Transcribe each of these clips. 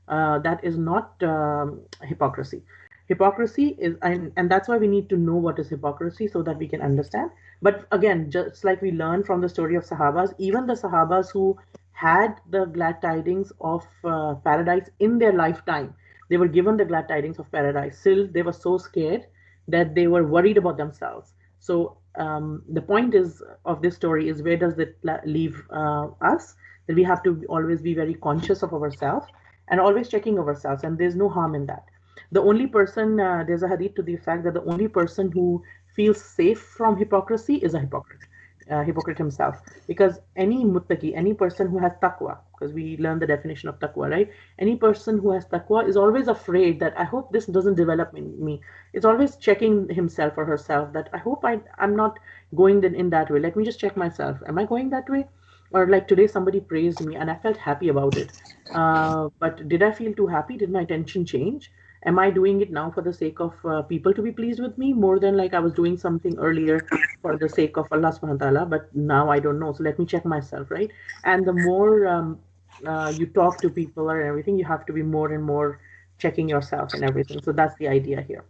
that is not hypocrisy. Hypocrisy is, and that's why we need to know what is hypocrisy so that we can understand. But again, just like we learned from the story of Sahabas, even the Sahabas who had the glad tidings of paradise in their lifetime, they were given the glad tidings of paradise. Still, they were so scared that they were worried about themselves. So the point is of this story is, where does it leave us? That we have to always be very conscious of ourselves and always checking ourselves, and there's no harm in that. The only person, there's a hadith to the effect that the only person who feels safe from hypocrisy is a hypocrite himself. Because any muttaqi, any person who has taqwa, because we learn the definition of taqwa, right? Any person who has taqwa is always afraid that I hope this doesn't develop in me. It's always checking himself or herself that I hope I'm not going in that way. Let me just check myself. Am I going that way? Or like today somebody praised me and I felt happy about it. But did I feel too happy? Did my attention change? Am I doing it now for the sake of people to be pleased with me more than like I was doing something earlier for the sake of Allah subhanahu wa ta'ala, but now I don't know. So let me check myself, right? And the more you talk to people or everything, you have to be more and more checking yourself and everything. So that's the idea here.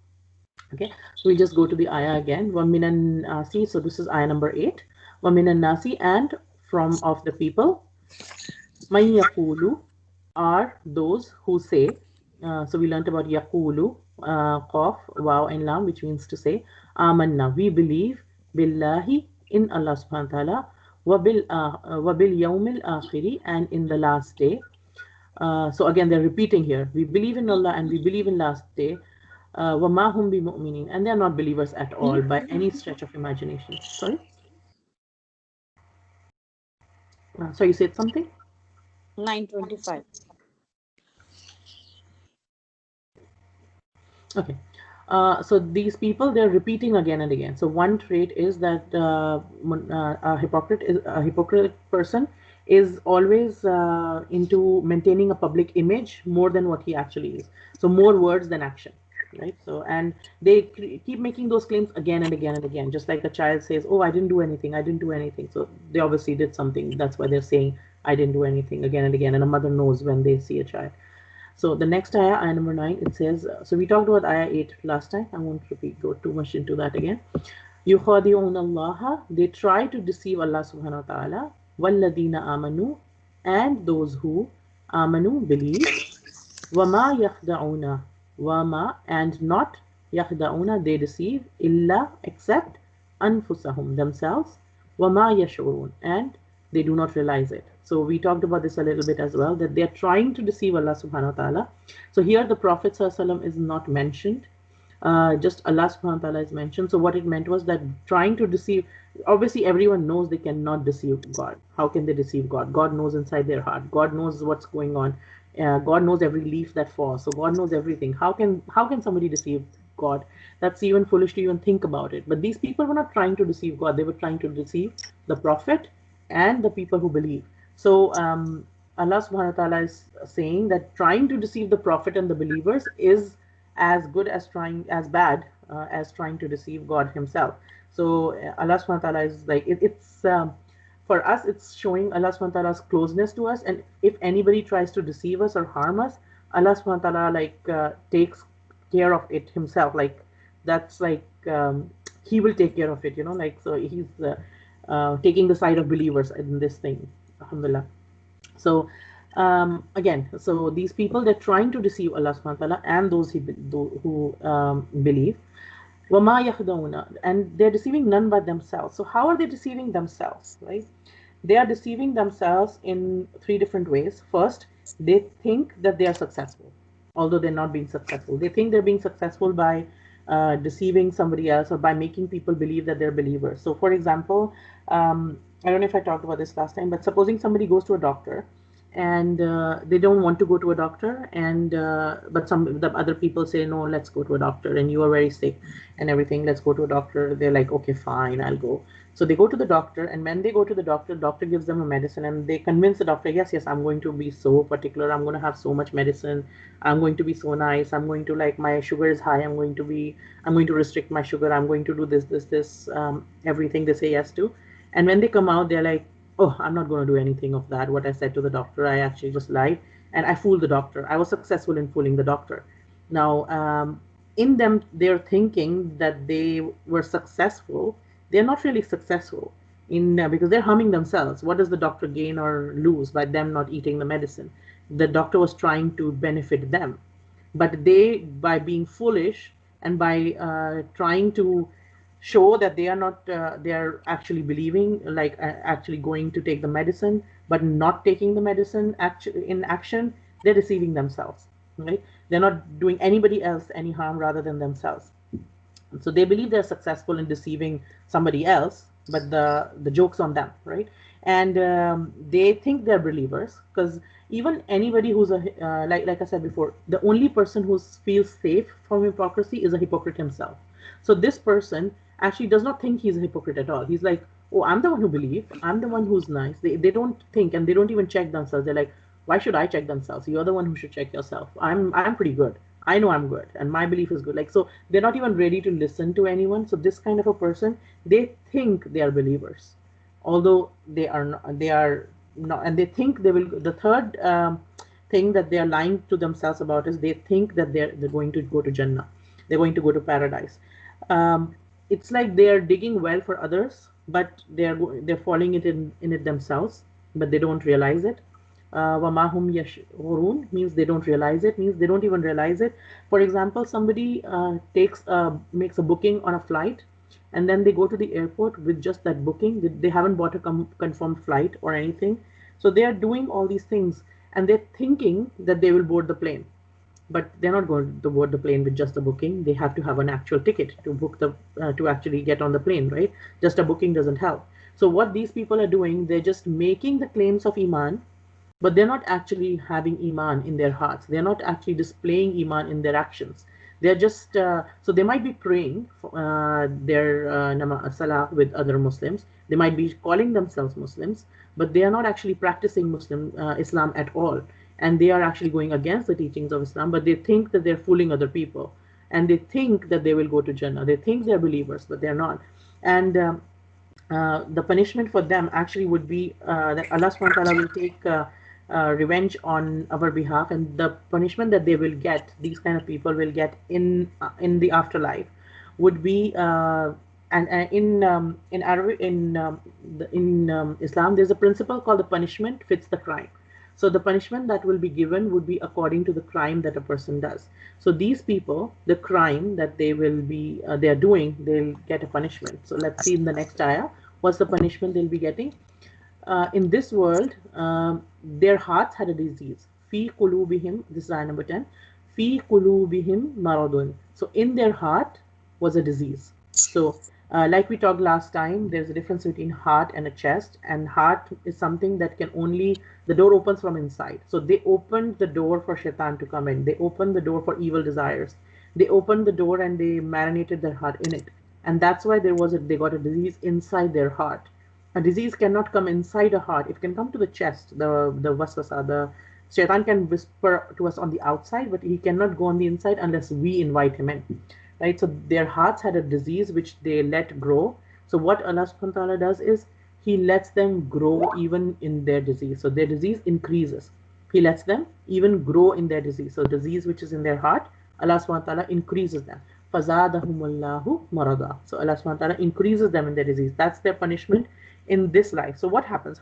Okay, so we just go to the ayah again. وَمِنَ النَّاسِ, so this is ayah number 8. وَمِنَ النَّاسِ, and from of the people, مَن يَقُولُ, are those who say. So we learnt about yaqulu, qaf, waw and lam, which means to say, amanna, we believe, billahi, in Allah subhanahu wa ta'ala, wabil yawmil akhiri, and in the last day. So again, they're repeating here. We believe in Allah and we believe in last day. وَمَا هُمْ بِمُؤْمِنِينَ, and they're not believers at all by any stretch of imagination. Sorry? So you said something? 925. Okay. So these people, they're repeating again and again. So one trait is that a hypocrite person is always into maintaining a public image more than what he actually is. So more words than action, right? So, and they keep making those claims again and again and again, just like a child says, "Oh, I didn't do anything. I didn't do anything." So they obviously did something. That's why they're saying, "I didn't do anything," again and again. And a mother knows when they see a child. So the next ayah, ayah number 9, it says, so we talked about ayah 8 last time. I won't repeat, go too much into that again. يُخَادِعُونَ اللَّهَ, they try to deceive Allah subhanahu wa ta'ala. وَالَّذِينَ آمَنُوا, and those who amanu, believe. وَمَا يَخْدَعُونَ, وَمَا, and not, يَخْدَعُونَ, they deceive, إِلَّا, except, أَنفُسَهُمْ, themselves. وَمَا يَشْعُرُونَ, and they do not realize it. So we talked about this a little bit as well, that they are trying to deceive Allah subhanahu wa ta'ala. So here the Prophet ﷺ is not mentioned. Just Allah subhanahu wa ta'ala is mentioned. So what it meant was that trying to deceive, obviously everyone knows they cannot deceive God. How can they deceive God? God knows inside their heart. God knows what's going on. God knows every leaf that falls. So God knows everything. How can somebody deceive God? That's even foolish to even think about it. But these people were not trying to deceive God. They were trying to deceive the Prophet and the people who believe. So Allah subhanahu wa ta'ala is saying that trying to deceive the Prophet and the believers is as good as as bad as trying to deceive God himself. So Allah subhanahu wa ta'ala is like, it's for us, it's showing Allah subhanahu wa ta'ala's closeness to us. And if anybody tries to deceive us or harm us, Allah subhanahu wa ta'ala like takes care of it himself. Like that's like he will take care of it, like, so he's taking the side of believers in this thing. Alhamdulillah. So again, so these people, they're trying to deceive Allah subhanahu wa ta'ala and those who believe. وَمَا يَخْدَعُونَ, and they're deceiving none but themselves. So how are they deceiving themselves, right? They are deceiving themselves in 3 different ways. First, they think that they are successful, although they're not being successful. They think they're being successful by deceiving somebody else or by making people believe that they're believers. So for example, I don't know if I talked about this last time, but supposing somebody goes to a doctor and they don't want to go to a doctor, and but the other people say, no, let's go to a doctor, and you are very sick and everything, let's go to a doctor. They're like, okay, fine, I'll go. So they go to the doctor, and when they go to the doctor gives them a medicine, and they convince the doctor, yes, I'm going to be so particular, I'm going to have so much medicine, I'm going to be so nice, I'm going to, like, my sugar is high, I'm going to restrict my sugar, I'm going to do this, everything they say yes to. And when they come out, they're like, oh, I'm not going to do anything of that. What I said to the doctor, I actually just lied. and I fooled the doctor. I was successful in fooling the doctor. Now, in them, they're thinking that they were successful. They're not really successful in because they're harming themselves. What does the doctor gain or lose by them not eating the medicine? The doctor was trying to benefit them, but they, by being foolish and by trying to show that they are not they are actually believing, like actually going to take the medicine but not taking the medicine actually in action, they're deceiving themselves, right? They're not doing anybody else any harm rather than themselves. So they believe they're successful in deceiving somebody else, but the joke's on them, right? And they think they're believers because even anybody who's a like I said before, the only person who feels safe from hypocrisy is a hypocrite himself. So this person actually does not think he's a hypocrite at all. He's like, oh, I'm the one who believes, I'm the one who's nice. They don't think, and they don't even check themselves. They're like, why should I check themselves? You're the one who should check yourself. I'm pretty good. I know I'm good and my belief is good. Like, so they're not even ready to listen to anyone. So this kind of a person, they think they are believers, although they are not, and they think they will. The third thing that they are lying to themselves about is they think that they're going to go to Jannah, they're going to go to paradise. Um, it's like they are digging well for others, but they're falling in it themselves, but they don't realize it. Wamahum yashurun means they don't realize it, means they don't even realize it. For example, somebody makes a booking on a flight, and then they go to the airport with just that booking. They haven't bought a confirmed flight or anything. So they are doing all these things, and they're thinking that they will board the plane, but they're not going to board the plane with just a booking. They have to have an actual ticket to book the to actually get on the plane, right? Just a booking doesn't help. So what these people are doing, they're just making the claims of iman, but they're not actually having iman in their hearts. They're not actually displaying iman in their actions. They're just so they might be praying their salah with other Muslims. They might be calling themselves Muslims, but they are not actually practicing Muslim Islam at all, and they are actually going against the teachings of Islam. But they think that they're fooling other people, and they think that they will go to Jannah. They think they're believers, but they're not. And the punishment for them actually would be that Allah subhanahu wa ta'ala will take revenge on our behalf, and the punishment that they will get, these kind of people will get in the afterlife, would be and in Arabic in Islam, there's a principle called the punishment fits the crime. So the punishment that will be given would be according to the crime that a person does. So these people, the crime that they are doing, they'll get a punishment. So let's see in the next ayah, what's the punishment they'll be getting? In this world, their hearts had a disease. Fi qulubihim, this is ayah number 10. Fi qulubihim maradun. So in their heart was a disease. So like we talked last time, there's a difference between heart and a chest, and heart is something that can only, the door opens from inside. So they opened the door for shaitan to come in. They opened the door for evil desires. They opened the door and they marinated their heart in it. And that's why they got a disease inside their heart. A disease cannot come inside a heart. It can come to the chest, the waswasa, the shaitan can whisper to us on the outside, but he cannot go on the inside unless we invite him in. Right? So their hearts had a disease which they let grow. So what Allah subhanahu wa ta'ala does is He lets them grow even in their disease. So their disease increases. He lets them even grow in their disease. So disease which is in their heart, Allah subhanahu wa ta'ala increases them. فَزَادَهُمُ اللَّهُ مَرَضًا. So Allah subhanahu wa ta'ala increases them in their disease. That's their punishment in this life. So what happens?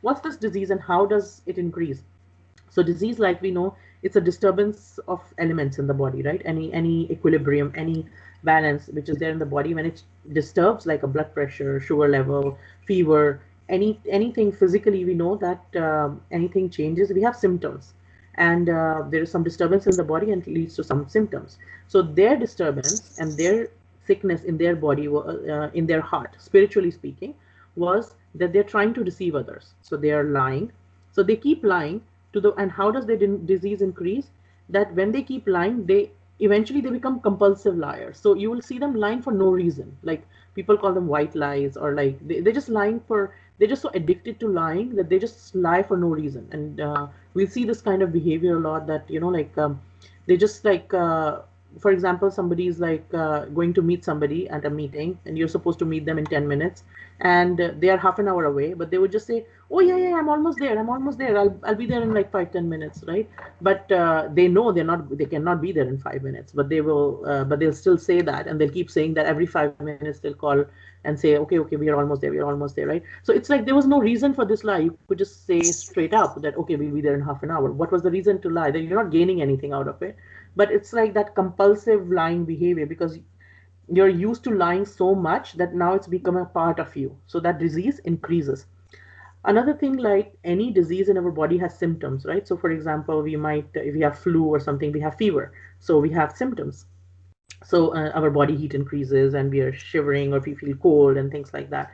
What's this disease and how does it increase? So disease, like we know, it's a disturbance of elements in the body, right? Any equilibrium, any balance which is there in the body, when it disturbs, like a blood pressure, sugar level, fever, anything physically, we know that anything changes, we have symptoms, and there is some disturbance in the body and it leads to some symptoms. So their disturbance and their sickness in their body, in their heart, spiritually speaking, was that they're trying to deceive others. So they are lying. So they keep lying and how does their disease increase? That when they keep lying, they eventually become compulsive liars. So you will see them lying for no reason. Like people call them white lies, or like they're just lying they're just so addicted to lying that they just lie for no reason. And we see this kind of behavior a lot, that they just for example, somebody is going to meet somebody at a meeting, and you're supposed to meet them in 10 minutes, and they are half an hour away, but they would just say, oh yeah, yeah, I'm almost there, I'm almost there, I'll be there in like 5-10 minutes, right? But they know they cannot be there in 5 minutes, but but they'll still say that, and they'll keep saying that every 5 minutes they'll call and say, okay, okay, we are almost there, we are almost there, right? So it's like there was no reason for this lie. You could just say straight up that, okay, we'll be there in half an hour. What was the reason to lie? That you're not gaining anything out of it. But it's like that compulsive lying behavior, because you're used to lying so much that now it's become a part of you, so that disease increases. Another thing, like any disease in our body has symptoms, right? So for example, we might, if we have flu or something, we have fever, so we have symptoms. So our body heat increases and we are shivering, or we feel cold and things like that.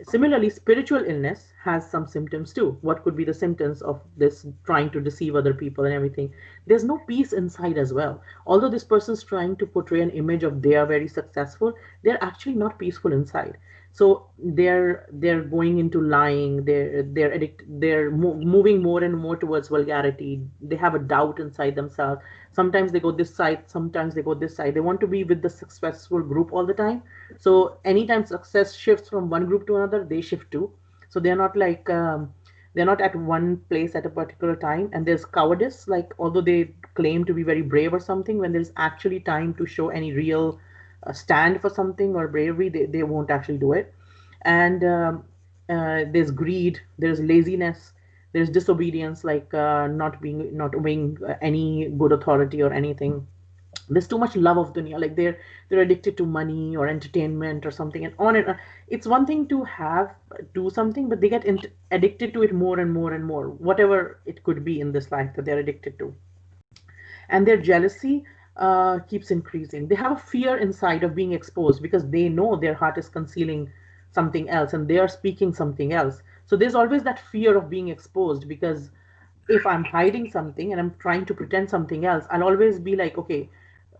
Similarly, spiritual illness has some symptoms too. What could be the symptoms of this trying to deceive other people and everything? There's no peace inside as well. Although this person's trying to portray an image of they are very successful, they're actually not peaceful inside. So they're going into lying. They're moving more and more towards vulgarity. They have a doubt inside themselves. Sometimes they go this side, sometimes they go this side. They want to be with the successful group all the time. So anytime success shifts from one group to another, they shift too. So they're not like they're not at one place at a particular time. And there's cowardice, like although they claim to be very brave or something, when there's actually time to show any real stand for something or bravery, they won't actually do it. And there's greed, there's laziness, there's disobedience, like not obeying any good authority or anything. There's too much love of dunya, like they're addicted to money or entertainment or something, and on and on. It's one thing to have do something, but they get addicted to it more and more and more, whatever it could be in this life that they're addicted to. And their jealousy keeps increasing. They have a fear inside of being exposed, because they know their heart is concealing something else and they are speaking something else. So there's always that fear of being exposed, because if I'm hiding something and I'm trying to pretend something else, I'll always be like, okay,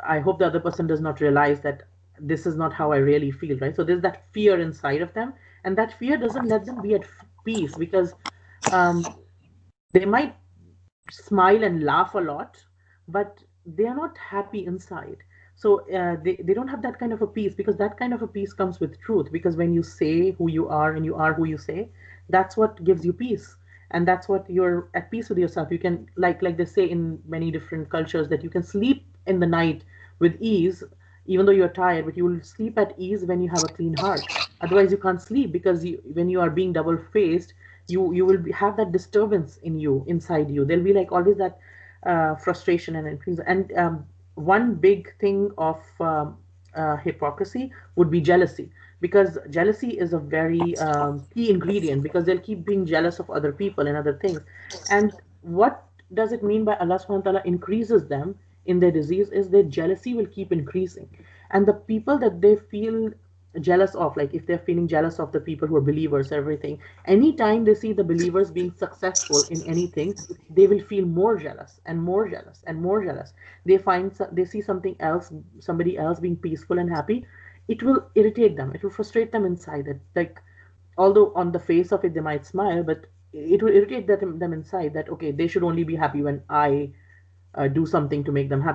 I hope the other person does not realize that this is not how I really feel, right? So there's that fear inside of them, and that fear doesn't let them be at peace, because um, they might smile and laugh a lot, but they are not happy inside. So they don't have that kind of a peace, because that kind of a peace comes with truth. Because when you say who you are and you are who you say, that's what gives you peace. And that's what you're at peace with yourself. You can, like they say in many different cultures, that you can sleep in the night with ease, even though you're tired, but you will sleep at ease when you have a clean heart. Otherwise, you can't sleep, because when you are being double faced, you will have that disturbance in you, inside you. There'll be like always that frustration and increase. And one big thing of hypocrisy would be jealousy, because jealousy is a very key ingredient, because they'll keep being jealous of other people and other things. And what does it mean by Allah subhanahu wa ta'ala increases them in their disease, is their jealousy will keep increasing. And the people that they feel jealous of, like if they're feeling jealous of the people who are believers, everything, anytime they see the believers being successful in anything, they will feel more jealous and more jealous and more jealous. They see something else, somebody else being peaceful and happy, it will irritate them, it will frustrate them inside. That, like, although on the face of it they might smile, but it will irritate them inside, that okay, they should only be happy when I do something to make them happy.